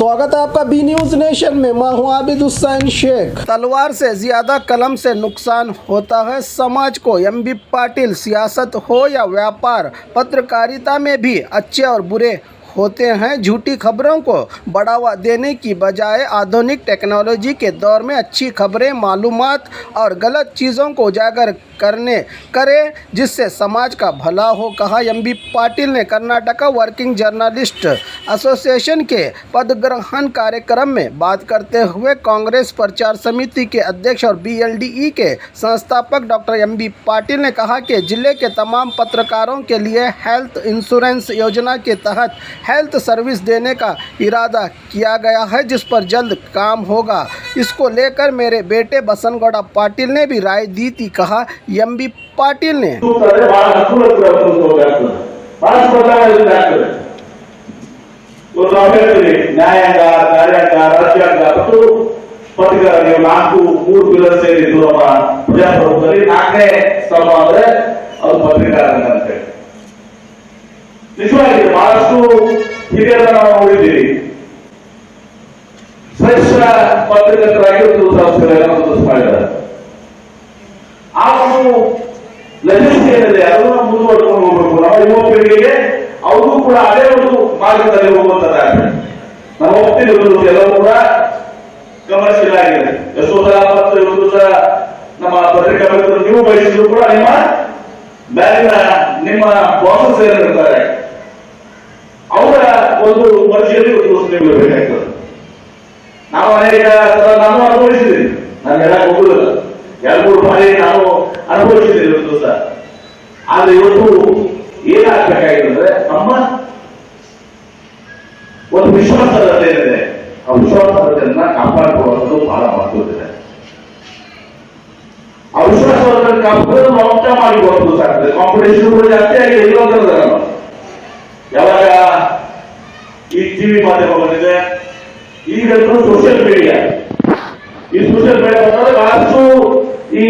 स्वागत है आपका बी न्यूज नेशन में। मैं हूं आबिद हुसैन शेख। तलवार से ज्यादा कलम से नुकसान होता है समाज को। एमबी पाटिल सियासत हो या व्यापार, पत्रकारिता में भी अच्छे और बुरे होते हैं। झूठी खबरों को बढ़ावा देने की बजाय आधुनिक टेक्नोलॉजी के दौर में अच्छी खबरें, मालूमात और गलत चीज़ों को उजागर करें जिससे समाज का भला हो, कहा एमबी पाटिल ने कर्नाटका वर्किंग जर्नलिस्ट एसोसिएशन के पदग्रहण कार्यक्रम में बात करते हुए। कांग्रेस प्रचार समिति के अध्यक्ष और बीएलडीई के संस्थापक डॉक्टर एमबी पाटिल ने कहा कि जिले के तमाम पत्रकारों के लिए हेल्थ इंश्योरेंस योजना के तहत हेल्थ सर्विस देने का इरादा किया गया है, जिस पर जल्द काम होगा। इसको लेकर मेरे बेटे बसनगौड़ा पाटिल ने भी राय दी थी, कहा एमबी पाटिल ने। ನಿಜವಾಗಿ ಬಹಳಷ್ಟು ಹಿರಿಯರನ್ನ ನಾವು ನೋಡಿದ್ದೀವಿ. ಶ್ರೇಷ್ಠ ಪತ್ರಕರ್ತರಾಗಿ ಒಂದು ಸಂಸ್ಥೆಗಳನ್ನು ಮಾಡಿದ್ದಾರೆ. ಆ ಒಂದು ಲೆಜೆಸಿ ಏನಿದೆ ಅದನ್ನು ಮುಂದುವರೆದುಕೊಂಡು ಹೋಗಬೇಕು. ನಮ್ಮ ಯುವ ಪೀಳಿಗೆಗೆ ಅವರು ಕೂಡ ಅದೇ ಒಂದು ಮಾರ್ಗದಲ್ಲಿ ಹೋಗುವಂತದ್ದಾಗಿದೆ. ನಾವು ಹೋಗ್ತಿರೋದು ಎಲ್ಲವೂ ಕೂಡ ಕಮರ್ಷಿಯಲ್ ಆಗಿದೆ. ಯಶೋಧರಾ ಮತ್ತು ಇವತ್ತು ನಮ್ಮ ಪತ್ರಿಕಾಗೋಸ್ಕರ ನೀವು ಬಯಸಿದ್ರು ಕೂಡ ನಿಮ್ಮ ಬಾಸಸ್ ಏನಿರ್ತಾರೆ ಅವರ ಒಂದು ಮರ್ಜಿಯಲ್ಲಿ ಬೇಕಾಗ್ತದೆ. ನಾವು ಅನೇಕ ನಾನು ಅನುಭವಿಸಿದ್ದೀನಿ. ನಾನು ಹೇಳಕ್ ಹೋಗುದಿಲ್ಲ, 2-3 ಬಾರಿ ನಾನು ಅನುಭವಿಸಿದ್ದೀನಿ ಇವತ್ತು ಸಹ. ಆದ್ರೆ ಇವತ್ತು ಏನಾಗಬೇಕಾಗಿದೆ ಅಂದ್ರೆ ನಮ್ಮ ಒಂದು ವಿಶ್ವಾಸದ ಏನಿದೆ ಆ ವಿಶ್ವಾಸತೆಯನ್ನ ಕಾಪಾಡಿಕೊಳ್ಳುವುದು ಬಹಳ ಮಹತ್ವದಿದೆ. ಆ ವಿಶ್ವಾಸವನ್ನು ಕಾಪಾಡೋದು ಮೌಂಟ ಮಾಡಿಕೊಳ್ಳುವುದು ಸಾಕ್ತದೆ. ಕಾಂಪಿಟೇಷನ್ ಕೂಡ ಜಾಸ್ತಿ ಆಗಿದೆ. ಇಲ್ಲೊಂದು ಯಾವಾಗ ಈ ಟಿವಿ ಮಾಧ್ಯಮ ಬಂದಿದೆ, ಈಗಂತೂ ಸೋಷಿಯಲ್ ಮೀಡಿಯಾ. ಈ ಸೋಷಿಯಲ್ ಮೀಡಿಯಾ ಬಂದ್ರೆ ಬಹಳಷ್ಟು ಈ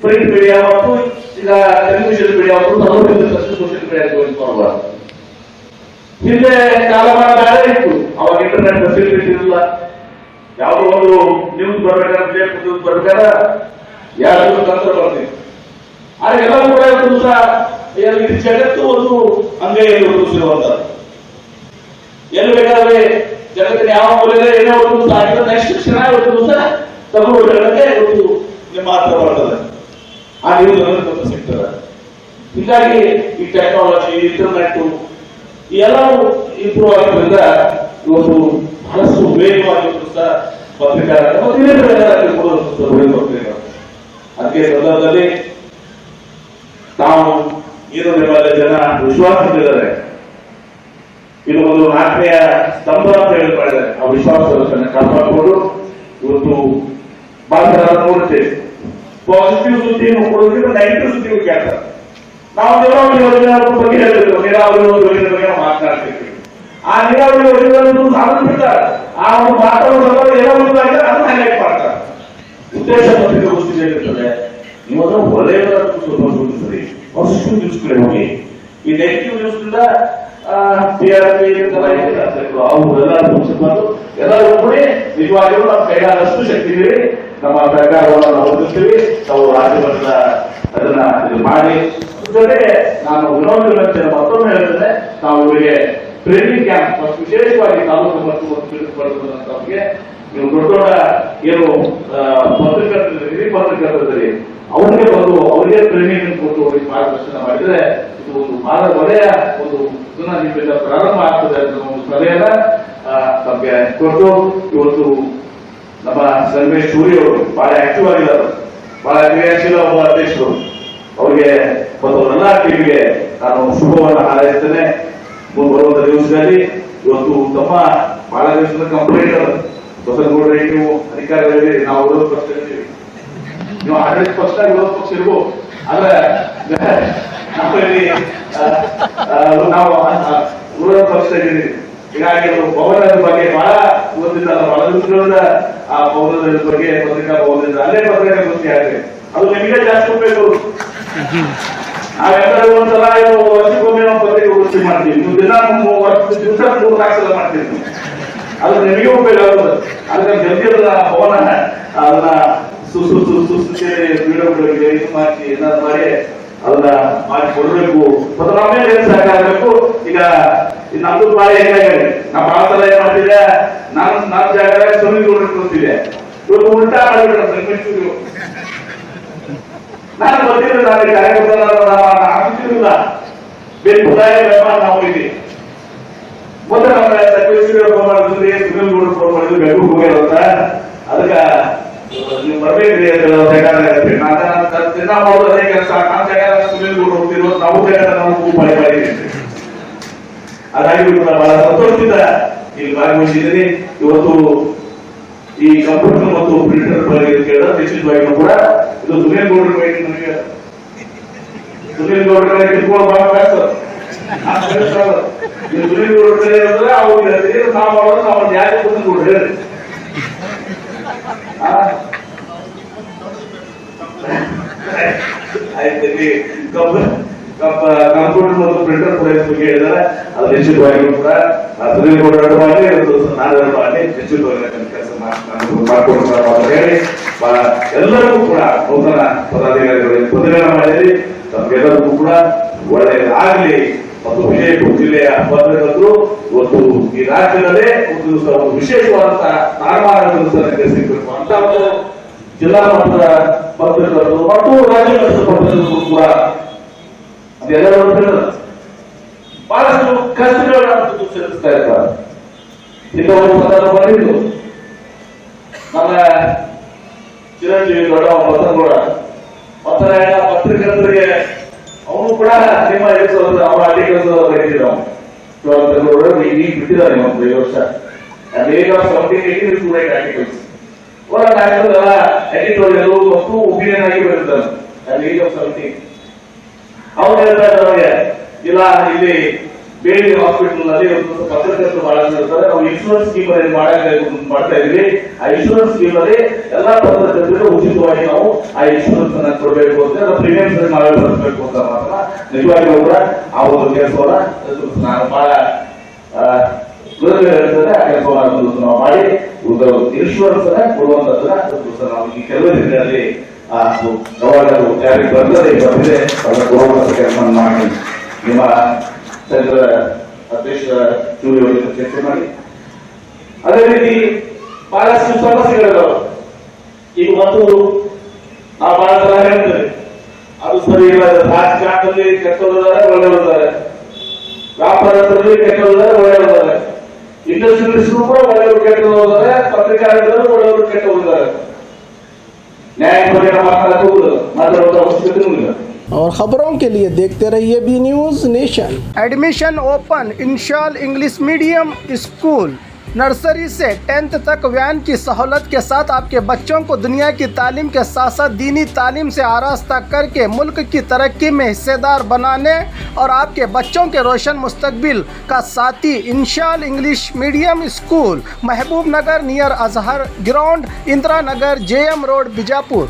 ಪ್ರಿಂಟ್ ಮೀಡಿಯಾ ಮತ್ತು ಈಗ ಟೆಲಿವಿಷನ್ ಮೀಡಿಯಾ ಸೋಷಿಯಲ್ ಮೀಡಿಯಾ ತೋರಿಸ್ಕೊಳ್ಳಬಾರದು. ಹಿಂದೆ ಕಾಲಮಾನ ಬೇರೆ ಇತ್ತು. ಅವಾಗ ಇಂಟರ್ನೆಟ್ ಫೆಸಿಲಿಟಿ ಇರಲಿಲ್ಲ. ಯಾವುದೋ ಒಂದು ನ್ಯೂಸ್ ಬರ್ಬೇಕಾದ್ರೆ ನ್ಯೂಸ್ ಬರ್ಬೇಕಾದ್ರೆ ಯಾರು ತಂತ್ರ ಬರ್ತೀವಿ. ಆದ್ರೆ ಎಲ್ಲ ಕೂಡ ಒಂದು ಸಹ ಜಗತ್ತು ಒಂದು ಅಂಗೈಯಲ್ಲಿ ರೂಪಿಸಿರುವಂತದ್ದು. ಎಲ್ಲಿ ಬೇಕಾದ್ರೆ ಜಗತ್ತಿನ ಯಾವ ಮೂಲೆಯಲ್ಲಿ ಏನೋ ಒಂದು ಆಗಿರೋ ನೆಕ್ಸ್ಟ್ ಕ್ಷಣ ಇವತ್ತು ಸಹ ತಗೊಳ್ಳೋದಕ್ಕೆ ಇವತ್ತು ನಿಮ್ಮ ಹತ್ರ ಬರ್ತದೆ. ಆ ನ್ಯೂಸ್ ನಮಗೆ ಸಿಗ್ತದೆ. ಹೀಗಾಗಿ ಈ ಟೆಕ್ನಾಲಜಿ, ಇಂಟರ್ನೆಟ್ ಎಲ್ಲವೂ ಇಂಪ್ರೂವ್ ಆಗಿರೋದ್ರಿಂದ ಇವತ್ತು ಬಹಳಷ್ಟು ವೇಗವಾಗಿ ಸಹ ಪತ್ರಿಕಾರಂಗ ಅದಕ್ಕೆ ಸಂದರ್ಭದಲ್ಲಿ ತಾವು ಏನು ನಿಮ್ಮಲ್ಲಿ ಜನ ವಿಶ್ವಾಸವಿದ್ದಾರೆ, ಇದು ಒಂದು 4ನೇ ಸ್ತಂಭ ಅಂತ ಹೇಳಿ ಮಾಡಿದ್ದಾರೆ. ಆ ವಿಶ್ವಾಸವನ್ನು ಕಾಪಾಡಿಕೊಂಡು ಇವತ್ತು ಭಾರತ ನೋಡುತ್ತೇವೆ. ಪಾಸಿಟಿವ್ ಸುದ್ದಿಯನ್ನು ಕೊಡೋದ್ರಿಂದ ನೆಗೆಟಿವ್ ಸುದ್ದಿ ಕೇಳ್ತಾರೆ. ನಾವು ನೀರಾವರಿ ಯೋಜನೆ ಬಗ್ಗೆ ಹೇಳ್ತಿದ್ದೇವೆ, ನೀರಾವರಿ ಯೋಜನೆ ಬಗ್ಗೆ ನಾವು ಮಾತನಾಡ್ತಿರ್ತೀವಿ. ಆ ನೀರಾವರಿ ಯೋಜನೆಗಳನ್ನು ಸಾಧನೆ ಬಿಡ್ತಾರೆ. ಆ ಒಂದು ಮಾತಾಡೋದ್ರಲ್ಲಿ ಏನೋ ಒಂದು ಅದನ್ನು ಹೈಲೈಟ್ ಮಾಡ್ತಾರೆ. ಉದ್ದೇಶ ಪತ್ರಿಕೆ ಗೊತ್ತಿದೆ ಇರ್ತದೆ. ನೀವು ಅದನ್ನು ಒಳ್ಳೆಯದನ್ನು ಸ್ವಲ್ಪ ಸರಿ ಪಾಸಿಟಿವ್ ನ್ಯೂಸ್ ಕಡೆ ಹೋಗಿ. ಈ ನೆಗೆಟಿವ್ ನ್ಯೂಸ್ ಎಲ್ಲರೂ ಕೂಡಿ ನಿಜವಾಗಿಯೂ ನಮ್ಮ ಕೈಲಾದಷ್ಟು ಶಕ್ತಿ ಇದೆ. ನಮ್ಮ ಸರ್ಕಾರವನ್ನು ನಾವು ಹೊಂದಿಸ್ತೀವಿ. ನಾವು ರಾಜ್ಯ ಮಟ್ಟದ ಅದನ್ನ ಮಾಡಿ ಜೊತೆಗೆ ನಾನು ವಿನೋದ ಮತ್ತೊಮ್ಮೆ ಹೇಳ್ತೇನೆ, ನಾವು ಇವರಿಗೆ ಟ್ರೈನಿಂಗ್ ಕ್ಯಾಂಪ್ ವಿಶೇಷವಾಗಿ ತಾಲೂಕು ಮತ್ತು ನೀವು ದೊಡ್ಡ ದೊಡ್ಡ ಏನು ಹಿರಿಯ ಪತ್ರಕರ್ತರಿದ್ದೀರಿ ಅವರಿಗೆ ಬಂದು ಅವರಿಗೆ ಟ್ರೈನಿಂಗ್ ಕೊಟ್ಟು ಅವರಿಗೆ ಮಾರ್ಗದರ್ಶನ ಮಾಡಿದ್ರೆ ಇದು ಒಂದು ಒಳ್ಳೆಯ ಒಂದು ಇದನ್ನ ಪ್ರಾರಂಭ ಆಗ್ತದೆ ಅಂತ ಒಂದು ಸಲಹೆಯನ್ನ ನಮಗೆ ಕೊಟ್ಟು ಇವತ್ತು ನಮ್ಮ ಸಂಗಮೇಶ್ ಸೂರಿ ಅವರು ಬಹಳ ಆಕ್ಟಿವ್ ಆಗಿದ್ದಾರೆ. ಬಹಳ ಕ್ರಿಯಾಶೀಲ ಒಬ್ಬ ಅಧ್ಯಕ್ಷರು. ಅವರಿಗೆ ಮತ್ತು ಎಲ್ಲ ಟೀಮಿಗೆ ನಾನು ಶುಭವನ್ನು ಹಾರೈಸ್ತೇನೆ. ಬರುವಂತ ದಿವಸದಲ್ಲಿ ಇವತ್ತು ತಮ್ಮ ಬಹಳ ದಿವಸದ ಕಂಪ್ಲೇಂಟ್ ಬಸನಗೌಡ ನೀವು ಅಧಿಕಾರಿಗಳಲ್ಲಿ ನಾವು ವಿರೋಧ ಪಕ್ಷ ಇರ್ತೀವಿ, ನೀವು ಆಡಳಿತ ಪಕ್ಷ ವಿರೋಧ ಪಕ್ಷ ಇರ್ಬೋದು. ಆದ್ರೆ ನಮ್ಮಲ್ಲಿ ನಾವು ವಿರೋಧ ಪಕ್ಷ ಇದ್ದೀವಿ. ಹೀಗಾಗಿ ಭವನದ ಬಗ್ಗೆ ಬಹಳ ಗೊತ್ತಿದ್ದಲ್ಲ, ಬಹಳ ದಿವಸಗಳಿಂದ ಆ ಭವನದ ಬಗ್ಗೆ ಪತ್ರಿಕಾ ಭವನದಿಂದ ಅಲ್ಲೇ ಪತ್ರಿಕಾ ಗೊತ್ತಿ ಆಗಿದೆ. ಅದು ನಿಮಗೆ ಜಾಸ್ತಿ ಬೇಕು. ನಾವೆಲ್ಲರೂ ಒಂದ್ಸಲ ವರ್ಷಕ್ಕೊಮ್ಮೆ ನಾವು ಪತ್ರಿಕೆ ಗೊತ್ತಿ ಮಾಡ್ತೀವಿ. ನೀವು ದಿನ ದಿವಸ 3-4 ಸಲ ಮಾಡ್ತೀವಿ. ಅದು ನಿಮಗೆ ಉಪಯೋಗ ಆಗುತ್ತದೆ. ಅದಕ್ಕೆ ಜಲ್ದಿ ಭವನ ಅದನ್ನ ವಿಡಿಯೋಗಳಿಗೆ ಇದು ಮಾಡಿ ಏನಾದ್ರು ಮಾಡಿ ಅದನ್ನ ಮಾಡಿ ಕೊಡಬೇಕು. ಮತ್ತು ನಮ್ಮೇಲೆ ಏನ್ ಸಾಕಾಗಬೇಕು. ಈಗ ನಮ್ದು ಬಾರಿ ಹೆಂಗಾಗಿದೆ, ನಮ್ಮ ಭಾರತದಲ್ಲಿ ಏನ್ ಮಾಡ್ತಿದೆ, ನನ್ನ ಜಾಗ ಸುಮ್ಮನೆ ಕೊಡ್ತಿದೆ, ಇವತ್ತು ಉಲ್ಟಾ ಮಾಡಿಬಿಟ್ಟು ನಾನು ಗೊತ್ತಿಲ್ಲ, ನಾನು ಕಾರ್ಯಕರ್ತರ ಆಗ್ತಿರಲಿಲ್ಲ ಬೇರೆ ಉದಾಯ ನಾವು ಇದೆ. ಮೊದಲ ನಮ್ಮ ಫೋನ್ ಮಾಡಿದ್ರೆ ಸುನಿಲ್ ಗೌಡ್ರು ಫೋನ್ ಮಾಡಿದ್ರು ಬೆಂಗಳೂರು ಹೋಗಿರೋಂತ, ಅದಕ್ಕೆ ನೀವು ಬರ್ಬೇಕ್ರಿ ಅಂತ ದಿನ ಮಾಡೋದು ಅದೇ ಕೆಲಸ. ನಮ್ಮ ಜಾಗ ಸುನಿಲ್ ಗೌಡ್ರು ಹೋಗ್ತಿರೋ, ನಾವು ಜಾಗ ನಾವು ಮಾಡಿ ಮಾಡಿದ್ದೀವಿ. ಅದಾಗಿಬಿಟ್ಟು ಬಹಳ ಸಂತೋಷದಿಂದ ಇಲ್ಲಿ ಭಾಗವಹಿಸಿದ್ದೀನಿ. ಇವತ್ತು ಈ ಕಂಪ್ಯೂಟರ್ ಮತ್ತು ಪ್ರಿಂಟರ್ ಬಗ್ಗೆ ಕೇಳಿದ ನಿಶ್ಚಿತವಾಗಿಯೂ ಕೂಡ ಇದು ಸುನಿಲ್ ಗೌಡ್ರ ಬಗ್ಗೆ ನಮಗೆ ಸುನಿಲ್ ಗೌಡ್ರ ಇಟ್ಕೊಳ್ಳೋ ಭಾಗ ನೀವು ಸುನಿಲ್ ಗೌಡ್ರ ಹೇಳಿದ್ರೆ ಅವ್ರು ಹೇಳ್ತೀವಿ, ನಾವು ಮಾಡೋದು ನಾವು ಯಾಕೆ ಸುನಿಲ್ ಗೌಡ್ರು ಹೇಳಿ ಕಂಪ್ಯೂಟರ್ ಮತ್ತು ಪ್ರಿಂಟರ್ ಬಗ್ಗೆ ಹೇಳಿದಾರೆ. ಅದು ನಿಶ್ಚಿತವಾಗಿಯೂ ಕೂಡ ಸುನಿಲ್ ಗೌಡ್ರ ಮಾಡಿ ನಾನು ಮಾಡಿ ನಿಶ್ಚಿತವಾಗಿ ಕೆಲಸ ಮಾಡ್ಕೊಂಡು ಹೇಳಿ ಎಲ್ಲರಿಗೂ ಕೂಡ ನೂತನ ಪದಾಧಿಕಾರಿಗಳಿಗೆ ತೊಂದರೆ ಮಾಡಿದ್ರಿ. ತಮ್ಗೆಲ್ಲರಿಗೂ ಕೂಡ ಒಳ್ಳೆಯದಾಗಲಿ. ಮತ್ತು ವಿಜಯಪುರ ಜಿಲ್ಲೆಯ ಪತ್ರಕರ್ತರು ಇವತ್ತು ಈ ರಾಜ್ಯದಲ್ಲೇ ಒಂದು ದಿವಸ ಒಂದು ವಿಶೇಷವಾದಂತಹ ಸ್ಥಾನಮಾನ ಸಿಗಬೇಕು ಅಂತ ಒಂದು ಜಿಲ್ಲಾ ಮಟ್ಟದ ಪತ್ರಕರ್ತರು ಮತ್ತು ರಾಜ್ಯ ಮಟ್ಟದ ಪತ್ರಕರ್ತರು ಕೂಡ ಅದೆಲ್ಲರೂ ಬಹಳಷ್ಟು ಕಷ್ಟಗಳನ್ನು ಸೇರಿಸ್ತಾ ಇರ್ತಾರೆ. ಇನ್ನೊಂದು ಪದ ಬಂದಿದ್ದು ನಮ್ಮ ಚಿರಂಜೀವಿ ದೊಡ್ಡ ಪತ್ರಕೂಡ ಪತ್ರಕರ್ತರಿಗೆ ಅವನು ಕೂಡ ನಿಮ್ಮ ಅವರ ಆರ್ಟಿಕಲ್ಸ್ ಬರೀತಿದ್ದ ಈಗ ಬಿಟ್ಟಿದ್ದಾರೆ ಒಂದು 5 ವರ್ಷ. ಆರ್ಟಿಕಲ್ಸ್ ಎಡಿಟೋರಿಯಲ್ ಮತ್ತು ಒಪಿನಿಯನ್ ಆಗಿ ಬರೀತಾರೆ. ಅವ್ರು ಹೇಳ್ತಾರೆ ನಮಗೆ, ಇಲ್ಲ ಇಲ್ಲಿ ಬೇರೆ ಹಾಸ್ಪಿಟಲ್ ನಲ್ಲಿ ಪತ್ರಕರ್ತರು ಬಹಳಷ್ಟು ಇರ್ತಾರೆ, ನಾವು ಇನ್ಶೂರೆನ್ಸ್ ಸ್ಕೀಮ್ ಮಾಡ್ತಾ ಇದ್ವಿ. ಆ ಇನ್ಶೂರೆನ್ಸ್ ಸ್ಕೀಮ್ ನಲ್ಲಿ ಎಲ್ಲಾ ಪತ್ರಕರ್ತರಿಗೆ ಉಚಿತವಾಗಿ ನಾವು ಆ ಇನ್ಶೂರೆನ್ಸ್ ಅನ್ನ ಕೊಡಬೇಕು ಅಂತ, ಪ್ರೀಮಿಯಮ್ಸ್ ನಾವೇ ಬರಬೇಕು ಅಂತ ಮಾತ್ರ ನಿಜವಾಗಿಯೂ ಕೂಡ ಆ ಒಂದು ಕೆಲಸವನ್ನ ನಾನು ಬಹಳ ಹೇಳ್ತಾರೆ. ಆ ಕೆಲಸವನ್ನು ನಾವು ಮಾಡಿ ಇನ್ಶೂರೆನ್ಸ್ ಅನ್ನ ಕೊಡುವಂತದ್ದನ್ನ ನಾವು ಈ ಕೆಲವೇ ದಿನಗಳಲ್ಲಿ ಜಾರಿಗೆ ಬಂದಿದೆ ಅದನ್ನು ಕೊಡುವಂತ ಕೆಲಸ ಮಾಡಿ ನಿಮ್ಮ ಸಂಘದ ಅಧ್ಯಕ್ಷ ಚೂರಿಯವರಿಗೆ ಚರ್ಚೆ ಮಾಡಿ. ಅದೇ ರೀತಿ ಬಹಳಷ್ಟು ಸಮಸ್ಯೆಗಳಿದಾವೆ. ಈಗ ಮತ್ತು ನಾವು ಬಹಳ ಸಲ ಹೇಳ್ತೇವೆ, ಅದು ಸರಿ ಇಲ್ಲ. ರಾಜಕಾರಣದಲ್ಲಿ ಕೆಟ್ಟವರಿದ್ದಾರೆ, ಒಳ್ಳೆಯವರಿದ್ದಾರೆ. ವ್ಯಾಪಾರದಲ್ಲಿ ಕೆಟ್ಟವರಿದ್ದಾರೆ, ಒಳ್ಳೆಯವರಿದ್ದಾರೆ. ಇಂಡಸ್ಟ್ರಿಯಲಿಸ್ಟ್ ಕೂಡ ಒಳ್ಳೆಯವರು ಕೆಟ್ಟವರಿದ್ದಾರೆ, ಪತ್ರಿಕಾರಿಗಳು ಒಳ್ಳೆಯವರು ಕೆಟ್ಟವರಿದ್ದಾರೆ. ನ್ಯಾಯ ಬಗ್ಗೆ ಮಾತಾಡುವಂತ ಅವಶ್ಯಕತೆ ಇಲ್ಲ. और खबरों के लिए देखते रहिए B news nation. Admission open Inshal English medium school. Nursery से 10th तक वैन की सहूलत के साथ आपके बच्चों को दुनिया की तालीम के साथ साथ दीनी तालीम से आरास्ता करके मुल्क की तरक्की में हिस्सेदार बनाने और आपके बच्चों के रोशन मुस्तकबिल का साथी इंशाल इंग्लिश मीडियम स्कूल, महबूब नगर near Azhar ground, Indira Nagar, JM road, Bijapur.